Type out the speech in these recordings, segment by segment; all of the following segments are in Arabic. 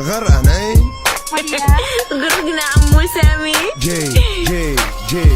غرقانين غرقنا عمو سامي. جي يلا جاي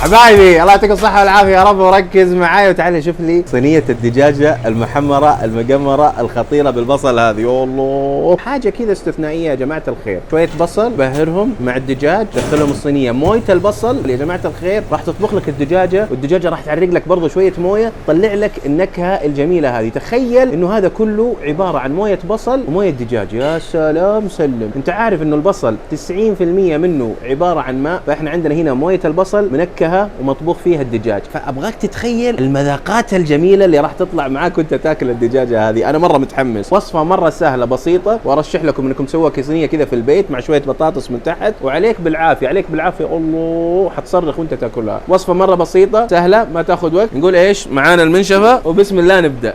حبايبي الله يعطيكم الصحة والعافية يا رب، وركز معاي وتعال شوف لي صينية الدجاجة المحمرة المقمرة الخطيرة بالبصل هذه. يا الله حاجة كذا استثنائية يا جماعة الخير. شوية بصل بهرهم مع الدجاج، دخلهم الصينية. موية البصل يا جماعة الخير راح تطبخ لك الدجاجة، والدجاجة راح تعرق لك برضو شوية موية، تطلع لك النكهة الجميلة هذه. تخيل انه هذا كله عبارة عن موية بصل وموية دجاج. يا سلام سلم. انت عارف انه البصل 90% منه عبارة عن ماء، فاحنا عندنا هنا موية البصل منكهة ومطبوخ فيها الدجاج. فابغاك تتخيل المذاقات الجميلة اللي راح تطلع معاك وانت تاكل الدجاجة هذه. انا مرة متحمس. وصفة مرة سهلة بسيطة، وارشح لكم انكم تسووها كصينية كذا في البيت مع شوية بطاطس من تحت، وعليك بالعافية عليك بالعافية. الله حتصرخ وانت تاكلها. وصفة مرة بسيطة سهلة ما تاخذ وقت. نقول ايش معانا؟ المنشفة، وبسم الله نبدأ.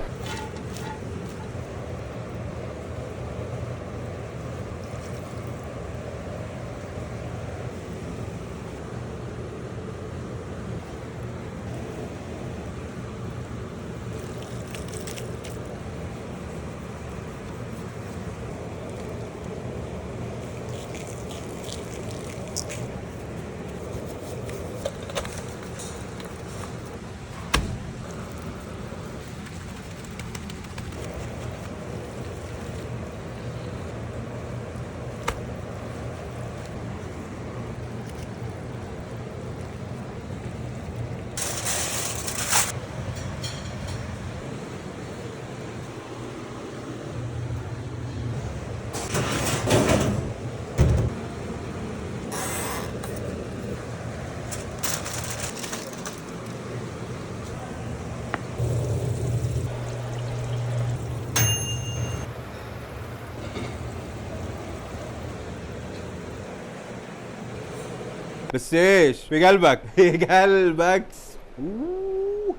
بس ايش في قلبك؟ في قلبك.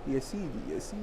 يا سيدي يا سيدي.